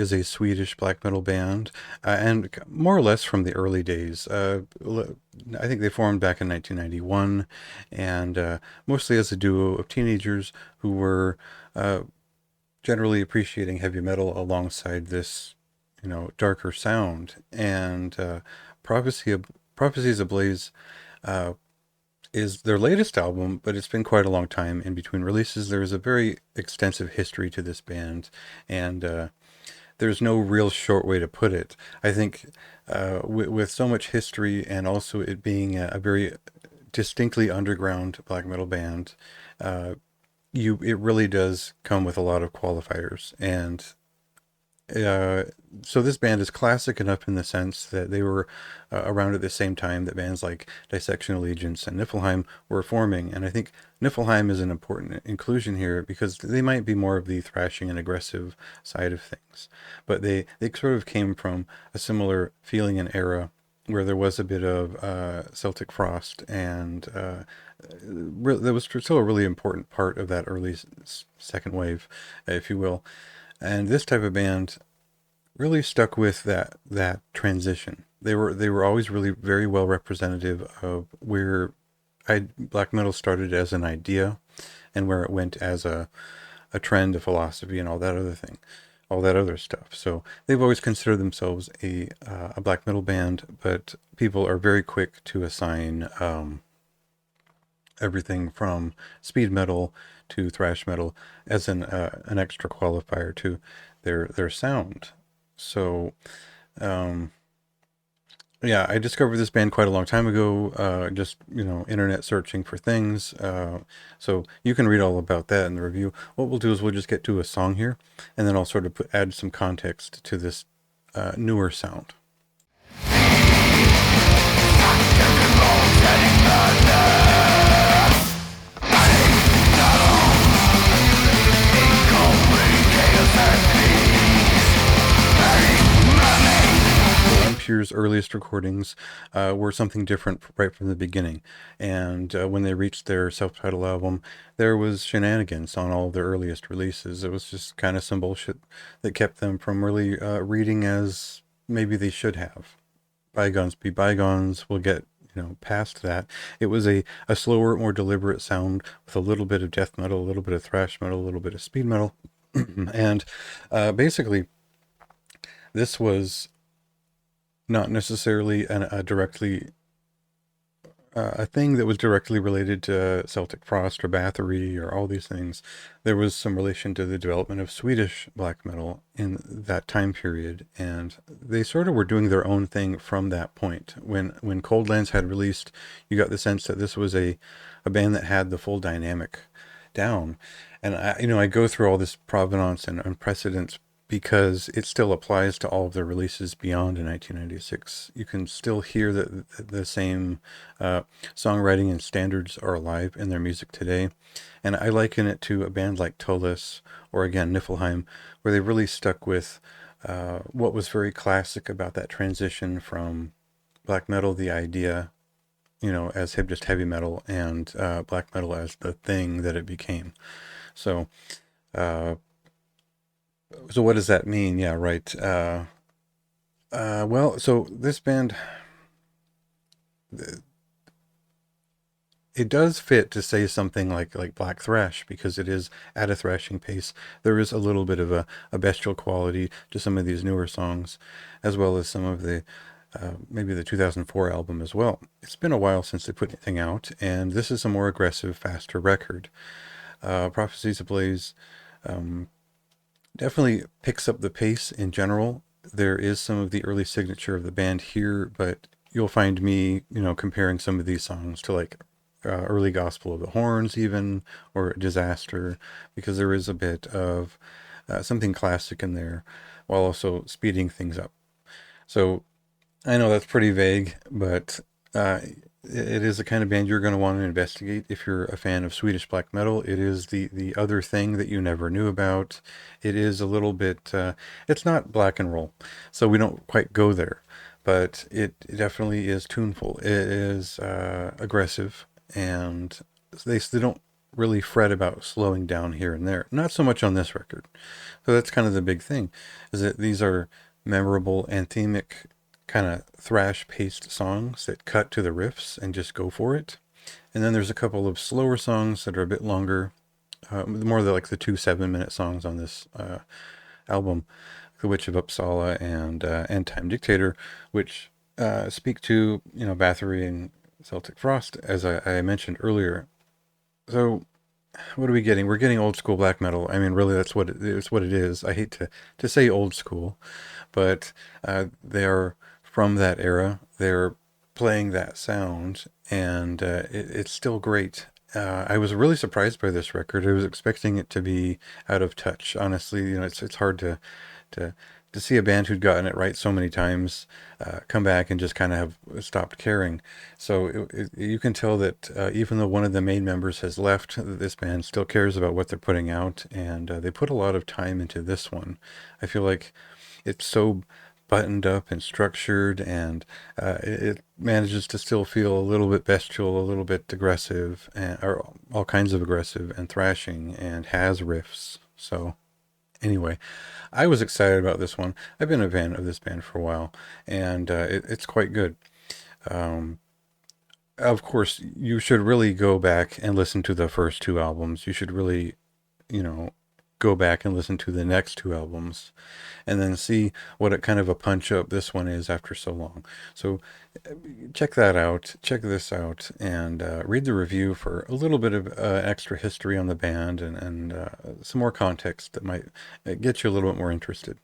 is a Swedish black metal band, and more or less from the early days. I think they formed back in 1991, and mostly as a duo of teenagers who were uh, generally appreciating heavy metal alongside this, darker sound. And Prophecies Ablaze uh, is their latest album, but it's been quite a long time in between releases. There is a very extensive history to this band, and there's no real short way to put it. I think with so much history and also it being a very distinctly underground black metal band, uh, it really does come with a lot of qualifiers. And uh, so this band is classic enough in the sense that they were around at the same time that bands like Dissection Allegiance and Niflheim were forming. And I think Niflheim is an important inclusion here because they might be more of the thrashing and aggressive side of things. But they sort of came from a similar feeling and era where there was a bit of Celtic frost, and that was still a really important part of that early second wave, if you will. And this type of band really stuck with that transition. They were always really very well representative of where black metal started as an idea and where it went as a trend, a philosophy, and all that other stuff. So they've always considered themselves a black metal band, but people are very quick to assign everything from speed metal to thrash metal as an extra qualifier to their sound. So um, yeah, I discovered this band quite a long time ago, just, internet searching for things. So you can read all about that in the review. What we'll do is we'll just get to a song here, and then I'll sort of add some context to this newer sound. Unpure's earliest recordings were something different right from the beginning. And when they reached their self-titled album, there was shenanigans on all of their earliest releases. It was just kind of some bullshit that kept them from really reading as maybe they should have. Bygones be bygones. We'll get past that. It was a slower, more deliberate sound with a little bit of death metal, a little bit of thrash metal, a little bit of speed metal. And basically, this was not necessarily a thing that was directly related to Celtic frost or Bathory or all these things. There was some relation to the development of Swedish black metal in that time period, and they sort of were doing their own thing from that point. When Cold Lands had released, you got the sense that this was a band that had the full dynamic down. And I go through all this provenance and precedence because it still applies to all of their releases beyond in 1996. You can still hear that the same songwriting and standards are alive in their music today. And I liken it to a band like Tullus or again Niflheim, where they really stuck with what was very classic about that transition from black metal, the idea, as just heavy metal, and black metal as the thing that it became. So uh, so what does that mean? Yeah, right. Well, so this band, it does fit to say something like black thrash because it is at a thrashing pace. There is a little bit of a bestial quality to some of these newer songs, as well as some of the maybe the 2004 album as well. It's been a while since they put anything out, and this is a more aggressive, faster record. Prophecies Ablaze definitely picks up the pace in general. There is some of the early signature of the band here, but you'll find me, comparing some of these songs to like early Gospel of the Horns, even, or Disaster, because there is a bit of something classic in there while also speeding things up. So I know that's pretty vague, but it is the kind of band you're going to want to investigate if you're a fan of Swedish black metal. It is the other thing that you never knew about. It is a little bit, it's not black and roll, so we don't quite go there, but it definitely is tuneful. It is aggressive, and they don't really fret about slowing down here and there. Not so much on this record. So that's kind of the big thing, is that these are memorable anthemic kind of thrash-paced songs that cut to the riffs and just go for it. And then there's a couple of slower songs that are a bit longer, more like the two 7-minute songs on this album, The Witch of Uppsala and Time Dictator, which speak to, Bathory and Celtic Frost, as I mentioned earlier. So what are we getting? We're getting old school black metal. I mean, really, it's what it is. I hate to say old school, but they are from that era. They're playing that sound, and it's still great. I was really surprised by this record. I was expecting it to be out of touch. Honestly, it's hard to to see a band who'd gotten it right so many times come back and just kind of have stopped caring. So you can tell that even though one of the main members has left, this band still cares about what they're putting out, and they put a lot of time into this one. I feel like it's so buttoned up and structured, and it manages to still feel a little bit bestial, a little bit aggressive, or all kinds of aggressive and thrashing, and has riffs. So anyway, I was excited about this one. I've been a fan of this band for a while, and it's quite good. Um, of course, you should really go back and listen to the first two albums. You should really, you know, go back and listen to the next two albums, and then see what a kind of a punch up this one is after so long. So check that out, check this out, and read the review for a little bit of extra history on the band, and some more context that might get you a little bit more interested.